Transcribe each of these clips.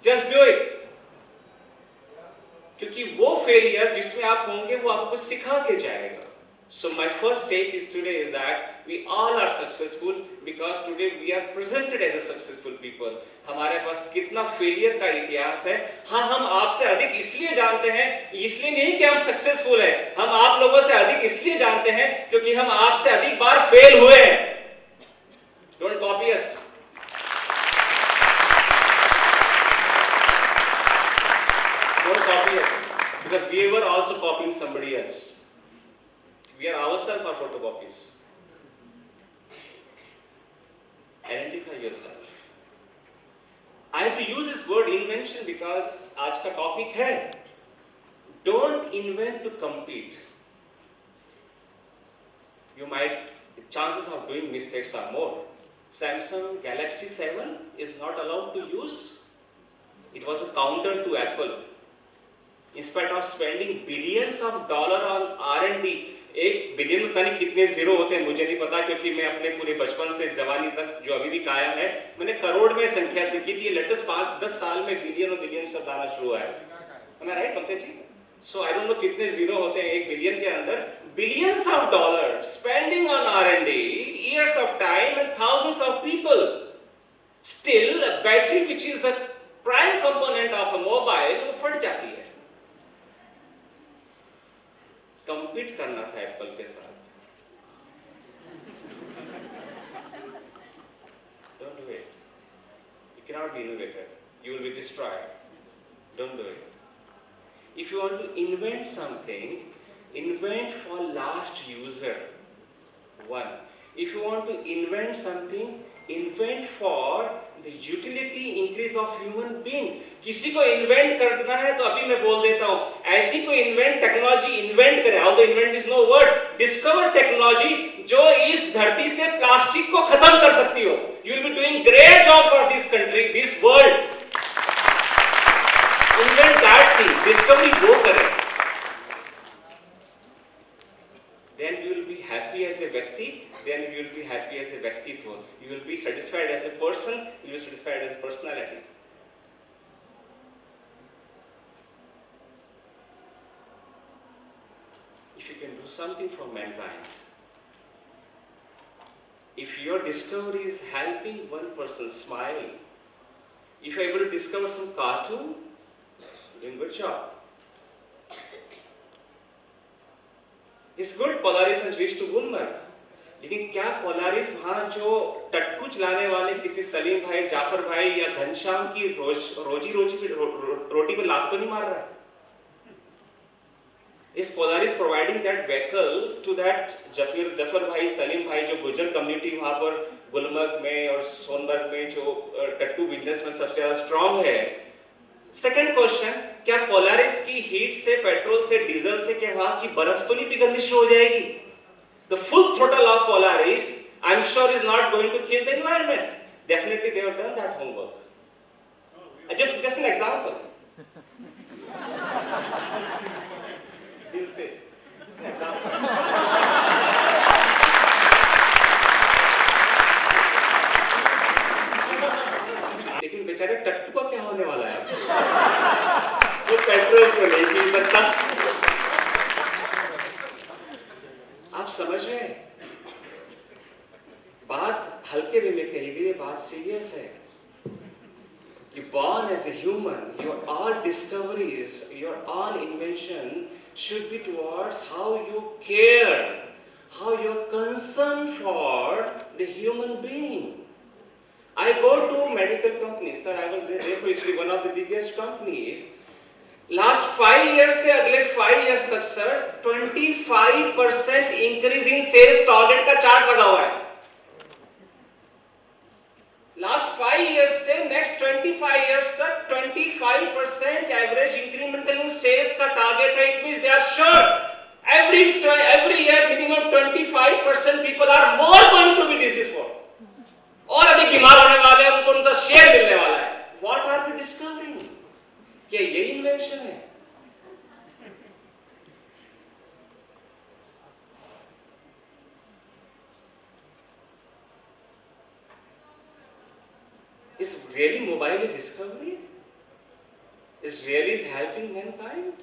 Just do it, क्योंकि वो failure जिसमें आप होंगे वो आपको सिखा के जाएगा. So my first take is today is that we all are successful because today we are presented as a successful people. हमारे पास कितना फेलियर का इतिहास है. हाँ, हम आपसे अधिक इसलिए जानते हैं, इसलिए नहीं कि हम सक्सेसफुल हैं, हम आप लोगों से अधिक इसलिए जानते हैं क्योंकि हम आपसे अधिक बार फेल हुए हैं. Don't copy us. Don't copy us because we were also copying somebody else. We are ourselves are photocopies. Identify yourself. I have to use this word invention because आज का टॉपिक है don't invent to compete. You might, chances of doing mistakes are more. Samsung Galaxy 7 is not allowed to use. It was a counter to Apple. In spite of spending billions of dollars on R&D, 1 billion में नहीं कितने zero होते हैं मुझे नहीं पता, क्योंकि मैं अपने पूरे बचपन से जवानी तक जो अभी भी कायम है मैंने करोड़ में संख्या सीखी थी. लेटेस्ट 5-10 साल में बिलियन और बिलियन शब्द आना शुरू हुआ है. Am I right, Pankaj ji? So I don't know कितने जीरो होते हैं 1 बिलियन के अंदर. Billions of dollars spending on R&D, years of time and thousands of people. Still, a battery which is the prime component of a mobile वो फट जाती है. Compete करना था एप्पल के साथ. Don't do it. You cannot be innovator. You will be destroyed. Don't do it. If you want to invent something, invent for last user. One. If you want to invent something, invent for the utility increase of human being. किसी को invent करना है तो अभी मैं बोल देता हूँ, ऐसी कोई इन्वेंट टेक्नोलॉजी इन्वेंट करे, although invent is no word, discover technology जो इस धरती से प्लास्टिक को खत्म कर सकती हो. You will be doing great job for this country, this world. Invent that thing, discovery वो करे. Then you will be happy as a व्यक्ति, then you will be happy as a व्यक्तित्व. You will be satisfied as a person, you will be satisfied as a personality. If you can do something for mankind, if your discovery is helping one person smile, if you are able to discover some cartoon, doing good job. It's good Polaris has reached to Gulmarg. लेकिन क्या Polaris वहाँ जो टट्टू चलाने वाले किसी सलीम भाई, जाफर भाई या घनश्याम की रोटी पे लात तो नहीं मार रहा है? Is Polaris providing that vehicle to that Zafar भाई, सलीम भाई जो गुजर कम्युनिटी वहाँ पर गुलमर्ग में और सोनबर्ग में जो टट्टू बिजनेस में सबसे ज़्यादा स्ट्रॉन्ग है? सेकंड क्वेश्चन, क्या पोलारिस की हीट से, पेट्रोल से, डीजल से क्या वहाँ की बर्फ तो नहीं पिघलनी शुरू हो जाएगी? The full throttle of Polaris, I'm sure, is not going to kill the environment. Definitely, they have done that homework. Just an example. Didn't say. Just an example. लेकिन बेचारे टट्टू का क्या होने वाला है? वो पेट्रोल को नहीं पी सकता. आप समझ रहे हैं? बात हल्के वे में कही गई है, बात सीरियस है. You born as a human, your all discoveries, your all invention should be towards how you care, how you're concerned for the human being. I go to medical companies, sir, I was there for history, one of the biggest companies. Last 5 years से अगले 5 years तक sir 25% increase in sales target का chart लगा हुआ है. Last 5 years से next 25 years तक 25% average incremental in sales का टारगेट है. It means they are sure every year minimum 25% people are more going to be disease for. और अधिक बीमार होने वाले हैं, उनको उनका शेयर मिलने वाला है. What are we discovering? क्या ये इन्वेंशन है? Is really mobile a discovery? is really helping mankind?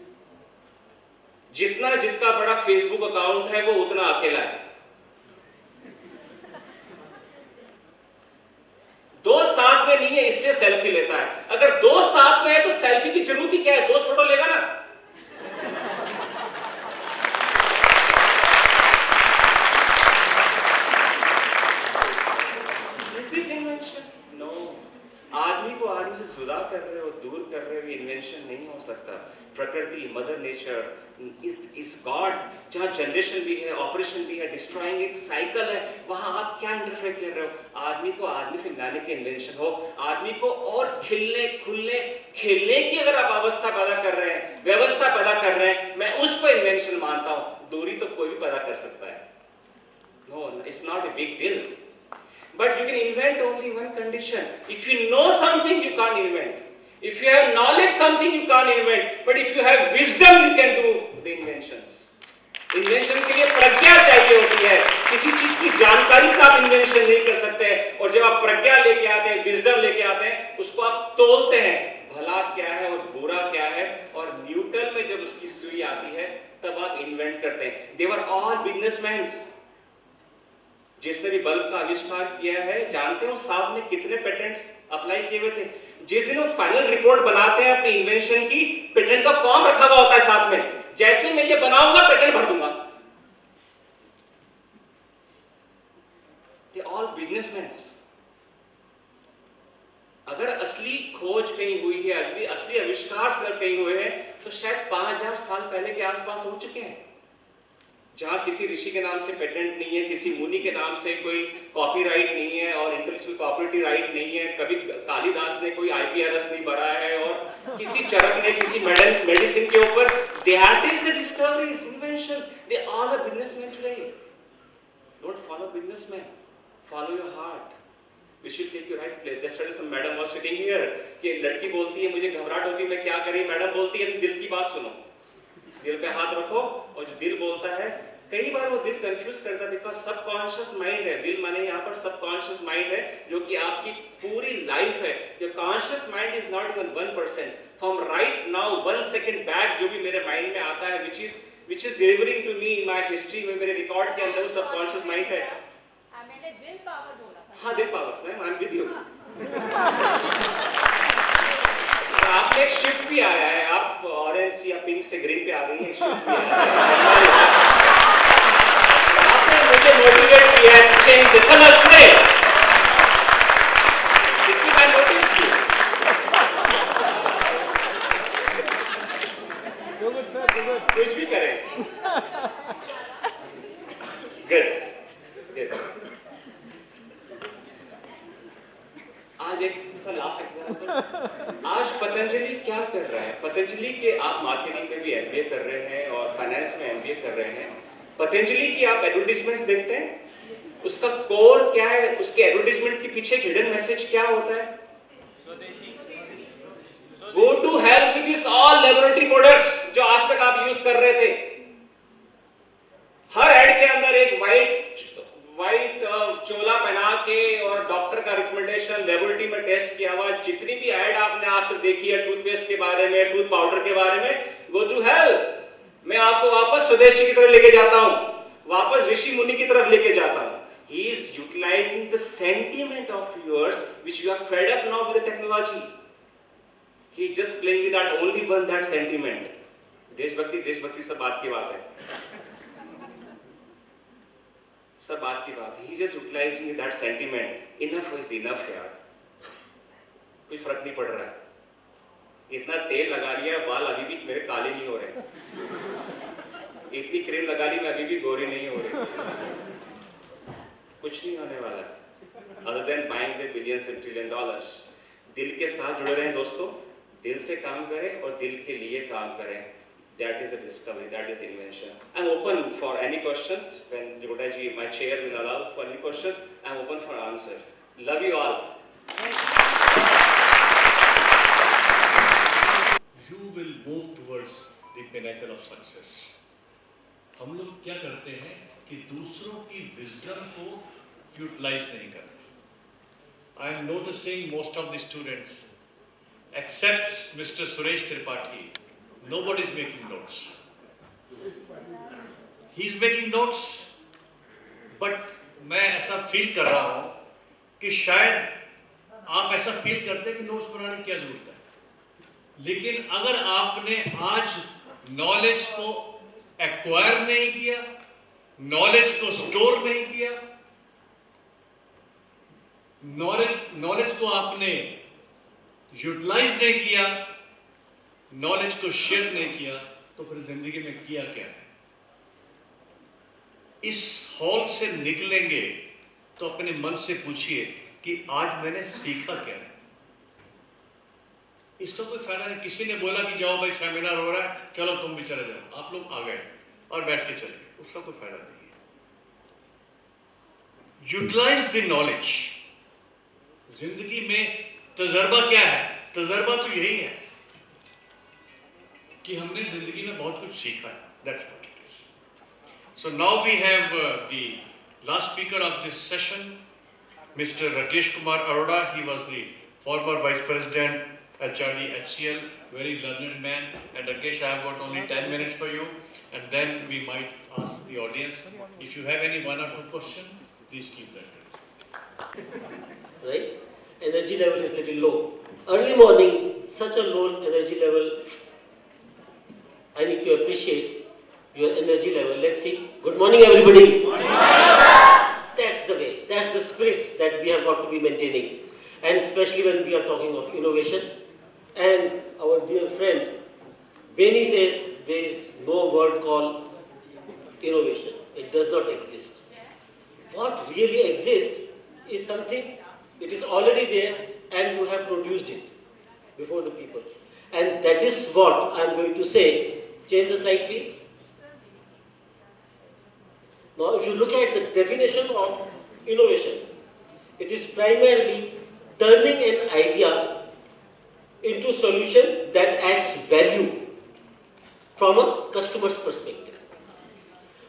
जितना जिसका बड़ा फेसबुक अकाउंट है वो उतना अकेला है। दोस्त साथ में नहीं है इसलिए सेल्फी लेता है। अगर दोस्त साथ में है तो सेल्फी की जरूरत ही क्या है? दोस्त फोटो लेगा ना। Is this invention? No. आदमी को आदमी से जुदा कर रहे हो, दूर कर रहे हो, इन्वेंशन नहीं हो सकता। प्रकृति, मदर नेचर इज गॉड। जहाँ जनरेशन भी है, ऑपरेशन भी है, डिस्ट्रॉइंग एक साइकिल है, वहां आप क्या इंटरफेयर कर रहे हो? आदमी को आदमी से मिलाने की इन्वेंशन हो, आदमी को और खिलने खुलने खेलने की अगर आप अवस्था पैदा कर रहे हैं, व्यवस्था पैदा कर रहे हैं, मैं उसको इन्वेंशन मानता हूं। दूरी तो कोई भी पैदा कर सकता है। No, it's not a big deal. But you can invent only one condition. If you know something, you can't invent. If you have knowledge something, you can't invent. But if you have wisdom, you can do the inventions. Invention के लिए प्रज्ञा चाहिए होती है। किसी चीज की जानकारी से आप इन्वेंशन नहीं कर सकते। और जब आप प्रज्ञा लेके आते हैं, विजडम लेके आते हैं, उसको आप तोलते हैं, भला क्या है और बुरा क्या है, और न्यूटन में जब उसकी सुई आती है, तब आप इन्वेंट करते हैं। They were all businessmen. जिसने भी बल्ब का आविष्कार किया है, जानते हो साहब ने कितने पेटेंट्स अप्लाई किए हुए थे? जिस दिन वो फाइनल रिपोर्ट बनाते हैं अपनी इन्वेंशन की, पेटेंट का फॉर्म रखा हुआ होता है साथ में। जैसे मैं ये बनाऊंगा पेटेंट भर दूंगा। They all businessmen. अगर असली खोज कहीं हुई है, असली आविष्कार सर कहीं हुए हैं, तो शायद 5000 साल पहले के आसपास हो चुके हैं। जहाँ किसी ऋषि के नाम से पेटेंट नहीं है, किसी मुनि के नाम से कोई कॉपीराइट नहीं है और इंटेलेक्चुअल प्रॉपर्टी राइट नहीं है, कभी कालिदास ने कोई आईपीआरएस नहीं भरा है, और किसी चरक ने किसी मेडिसिन के ऊपर। That is the discoveries, inventions. They all are businessmen today. Don't follow businessmen. Follow your heart. We should take your right place. Yesterday some madam was sitting here कि लड़की बोलती है मुझे घबराहट होती है, मैं क्या करी? मैडम बोलती है दिल की बात सुनो, दिल पे हाथ रखो, और जो दिल बोलता है, कई बार वो दिल कंफ्यूज करता है, बिकॉज सबकॉन्शियस माइंड है। दिल माने यहाँ पर सबकॉन्शियस माइंड है, जो कि आपकी पूरी लाइफ है। Your conscious mind is not even 1%। From right now 1 second back जो भी मेरे माइंड में आता है, which is delivering to me in my history, में मेरे रिकॉर्ड के अंदर वो सबकॉन्शियस माइंड है। मैंने दिल पावर बोला था। हाँ, दिल पावर, मैं आई एम विद यू। आपने एक शिफ्ट भी आया है, आप ऑरेंज या पिंक से ग्रीन पे आ गई हैं, एक शिफ्ट भी आया है। आपने मुझे मोटिवेट किया है change the colour today. Because I noticed you. कुछ भी करें। Good. आज एक लास्ट एग्जांपल। आज पतंजलि क्या कर रहा है? पतंजलि के आप मार्केटिंग में भी एमबीए कर रहे हैं और फाइनेंस में एमबीए कर रहे हैं। पतंजलि की आप एडवर्टाइजमेंट्स देखते हैं, उसका कोर क्या है? उसके एडवर्टाइजमेंट के पीछे हिडन मैसेज क्या होता है? Go to help with this all laboratory products जो आज तक आप यूज कर रहे थे। हर एड के अंदर एक वाइट चोला पहना के और डॉक्टर का रिकमेंडेशन, लेबोरेटरी में टेस्ट किया हुआ, जितनी भी ऐड आपने आज तक देखी है टूथपेस्ट के बारे में, टूथ पाउडर के बारे में, गो टू हेल्प। मैं आपको वापस स्वदेशी की तरफ लेके जाता हूं, वापस ऋषि मुनि की तरफ लेके जाता हूं। He is utilizing the sentiment of yours which you are fed up now with the technology. He is just playing with that only that sentiment. देशभक्ति सब बात की बात है, सब बात की बात है। He just utilizing that sentiment. Enough is enough यार, कोई फर्क नहीं पड़ रहा है। इतना तेल लगा लिया, बाल अभी भी मेरे काले नहीं हो रहे, इतनी क्रीम लगा ली, मैं अभी भी गोरी नहीं हो रही। कुछ नहीं होने वाला other than buying the billions and trillion dollars. दिल के साथ जुड़े रहें दोस्तों, दिल से काम करें और दिल के लिए काम करें। That is a discovery, that is invention. I am open for any questions. When Yoda ji, my chair will allow for any questions, I am open for answer. Love you all. You will move towards the pinnacle of success. हम लोग क्या करते हैं कि दूसरों की wisdom को utilise नहीं करते। I am noticing most of the students except Mr. Suresh Tripathi, nobody is making notes. He is making notes, but मैं ऐसा फील कर रहा हूँ कि शायद आप ऐसा फील करते हैं कि नोट्स बनाने की क्या जरूरत है। लेकिन अगर आपने आज नॉलेज को एक्वायर नहीं किया, नॉलेज को स्टोर नहीं किया, नॉलेज को आपने यूटिलाइज नहीं किया, नॉलेज को शेयर नहीं किया, तो फिर जिंदगी में किया क्या है। इस हॉल से निकलेंगे तो अपने मन से पूछिए कि आज मैंने सीखा क्या है। इसका कोई फायदा नहीं। किसी ने बोला कि जाओ भाई सेमिनार हो रहा है, चलो तुम भी चले जाओ, आप लोग आ गए और बैठ के चले गए, उसका कोई फायदा नहीं है। Utilise the knowledge. जिंदगी में तजर्बा क्या है? तजर्बा तो यही है कि हमने जिंदगी में बहुत कुछ सीखा है। That's what it is. So now we have the last speaker of this session, Mr. Rakesh Kumar Arora. He was the former Vice President, HRD, HCL, very learned man. And Rakesh, I have got only 10 minutes for you, and then we might ask the audience. If you have any one or two questions, please keep that. Right? Energy level is little low. Early morning, such a low energy level. I need to appreciate your energy level. Let's see. Good morning, everybody. Good morning. That's the way. That's the spirits that we have got to be maintaining. And especially when we are talking of innovation. And our dear friend, Benny says there is no word called innovation. It does not exist. What really exists is something, it is already there and you have produced it before the people. And that is what I am going to say. Change the slide, please. Now, if you look at the definition of innovation, it is primarily turning an idea into solution that adds value from a customer's perspective.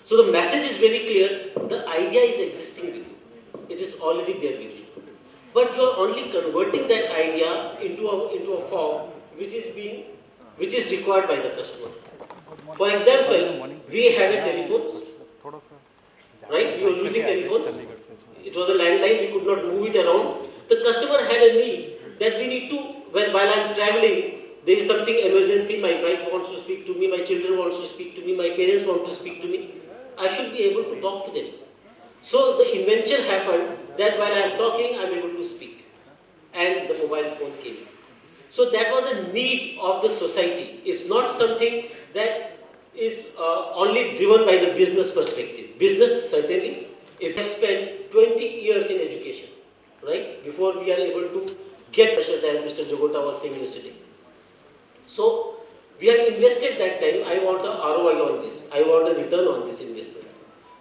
So the message is very clear. The idea is existing with you. It is already there with you. But you are only converting that idea into a form which is required by the customer. For example, we had a telephone, right? We were using telephones. It was a landline. We could not move it around. The customer had a need that we need to, while I am traveling, there is something emergency. My wife wants to speak to me. My children wants to speak to me. My parents want to speak to me. I should be able to talk to them. So the invention happened that while I am talking, I am able to speak. And the mobile phone came. So that was a need of the society. It's not something that is only driven by the business perspective. Business, certainly, if you have spent 20 years in education, right, before we are able to get precious, as Mr. Jagota was saying yesterday. So we have invested that time. I want a ROI on this. I want a return on this investment.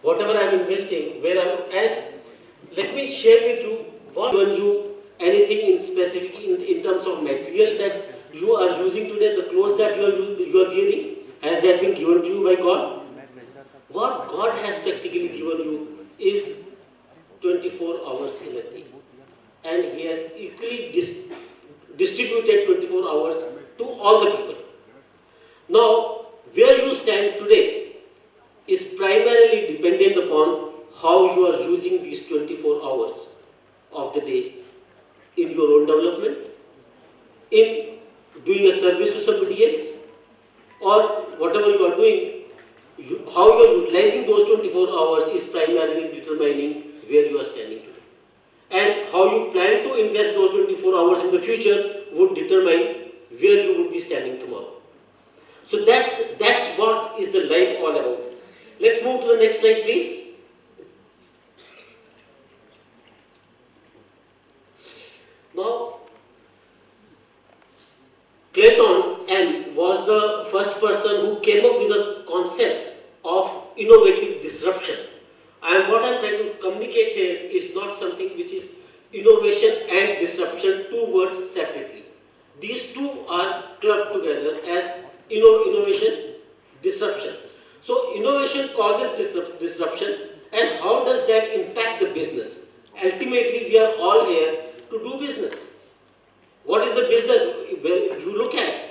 Whatever I am investing, where I am, and let me share with you what given you anything in specific in terms of material that you are using today, the clothes that you are wearing, has that been given to you by God? What God has practically given you is 24 hours in a day. And He has equally distributed 24 hours to all the people. Now, where you stand today is primarily dependent upon how you are using these 24 hours of the day in your own development, in doing a service to somebody else, or whatever you are doing, how you are utilizing those 24 hours is primarily determining where you are standing today. And how you plan to invest those 24 hours in the future would determine where you would be standing tomorrow. So that's what is the life all about. Let's move to the next slide, please. Now, Clayton was the first person who came up with the concept of innovative disruption. And what I am trying to communicate here is not something which is innovation and disruption, two words separately. These two are clubbed together as innovation, disruption. So innovation causes disruption, and how does that impact the business? Ultimately, we are all here to do business. What is the business? If you look at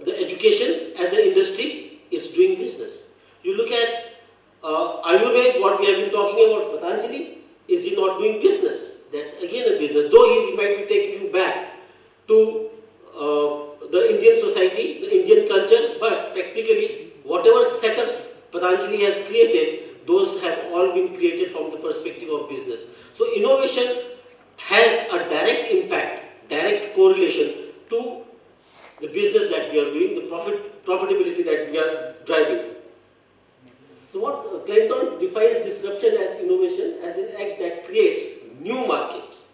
the education as an industry, it's doing business. You look at Ayurveda, what we have been talking about, Patanjali, is he not doing business? That's again a business. Though he might be taking you back to the Indian society, the Indian culture, but practically whatever setups Patanjali has created, those have all been created from the perspective of business. So innovation has a direct impact, direct correlation to the business that we are doing, the profitability that we are driving. So what Clinton defines disruption as innovation as an act that creates new markets.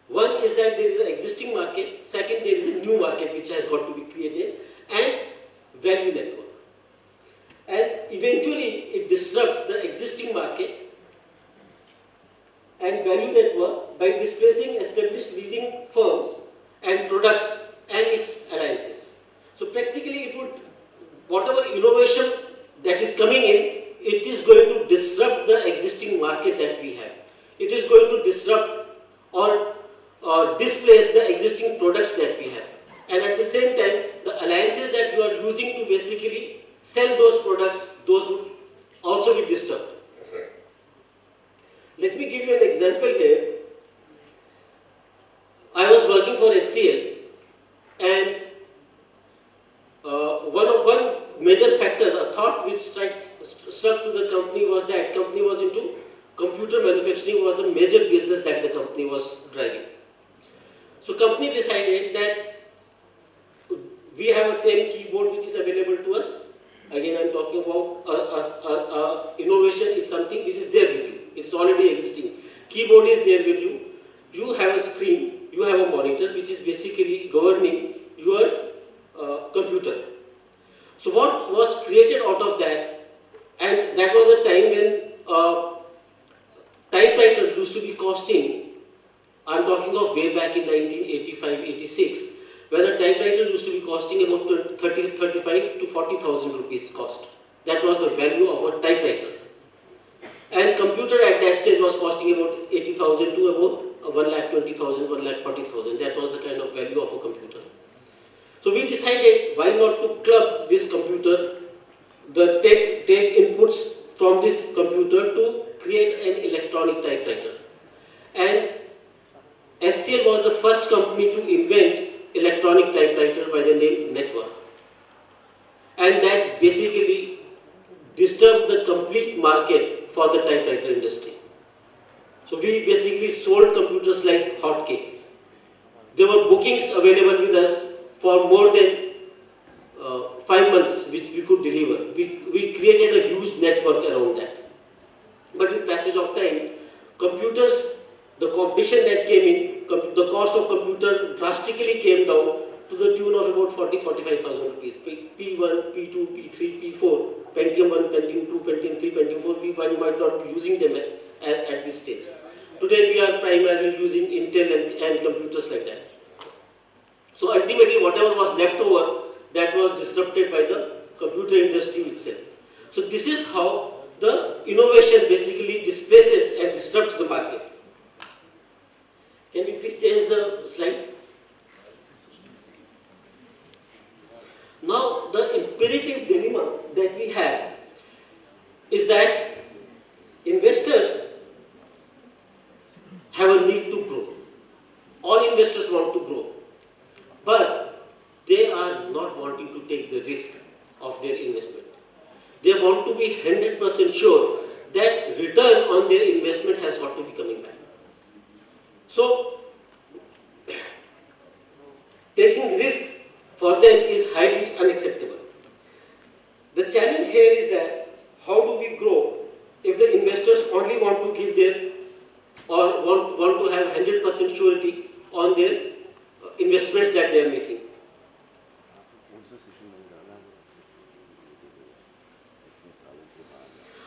One is that there is an existing market, second there is a new market which has got to be created, and value network. And eventually it disrupts the existing market and value network by displacing established leading firms and products and its alliances. So practically it would, whatever innovation that is coming in, it is going to disrupt the existing market that we have. It is going to disrupt or displace the existing products that we have. And at the same time, the alliances that you are using to basically sell those products, those would also be disturbed. Let me give you an example here. I was working for HCL, and one major factor, a thought which struck to the company was that company was into computer manufacturing was the major business that the company was driving. So company decided that we have a same keyboard which is available to us. Again, I'm talking about innovation is something which is there with you. It's already existing. Keyboard is there with you. You have a screen, you have a monitor which is basically governing your computer. So what was created out of that, and that was a time when typewriter used to be costing, I'm talking of way back in 1985-86, where the typewriter used to be costing about 35 to 40,000 rupees cost. That was the value of a typewriter. And computer at that stage was costing about 80,000 to about 1,20,000, 1,40,000. That was the kind of value of a computer. So we decided why not to club this computer, take inputs from this computer to create an electronic typewriter. And HCL was the first company to invent electronic typewriter by the name Network. And that basically disturbed the complete market for the typewriter industry. So we basically sold computers like hotcake. There were bookings available with us for more than 5 months which we could deliver. We created a huge network around that. But with passage of time, computers, the competition that came in, the cost of computer drastically came down to the tune of about 40-45,000 rupees. P1, P2, P3, P4, Pentium 1, Pentium 2, Pentium 3, Pentium 4, we might not be using them at this stage. Today we are primarily using Intel and computers like that. So ultimately whatever was left over, that was disrupted by the computer industry itself. So this is how the innovation basically displaces and disrupts the market. Can we please change the slide? Now the imperative dilemma that we have is that investors have a need to grow. All investors want to grow, but they are not wanting to take the risk of their investment. They want to be 100% sure that return on their investment has got to be coming back. So, taking risk for them is highly unacceptable. The challenge here is that how do we grow if the investors only want to give their or want to have 100% surety on their investments that they are making.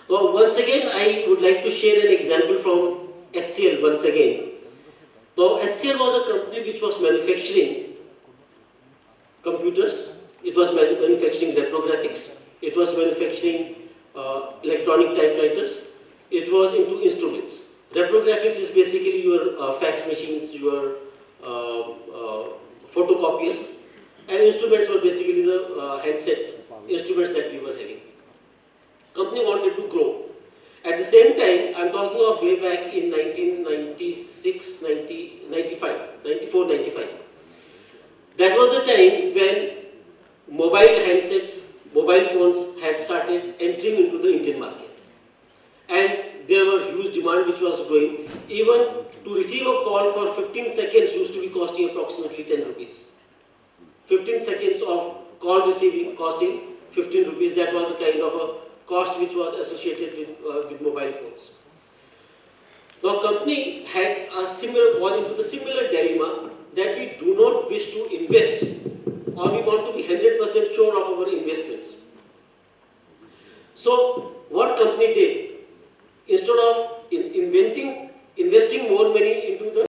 Now, once again, I would like to share an example from HCL once again. Now, HCL was a company which was manufacturing computers, it was manufacturing retrographics, it was manufacturing electronic typewriters, it was into instruments. Retrographics is basically your fax machines, your photocopiers, and instruments were basically the handset instruments that we were having. Company wanted to grow. At the same time, I'm talking of way back in 1996, 95. That was the time when mobile handsets, mobile phones had started entering into the Indian market. And there were huge demand which was growing. Even to receive a call for 15 seconds used to be costing approximately 10 rupees. 15 seconds of call receiving costing 15 rupees. That was the kind of a cost which was associated with mobile phones. Now, company had a gone into the similar dilemma that we do not wish to invest, or we want to be 100% sure of our investments. So, what company did, instead of investing more money into the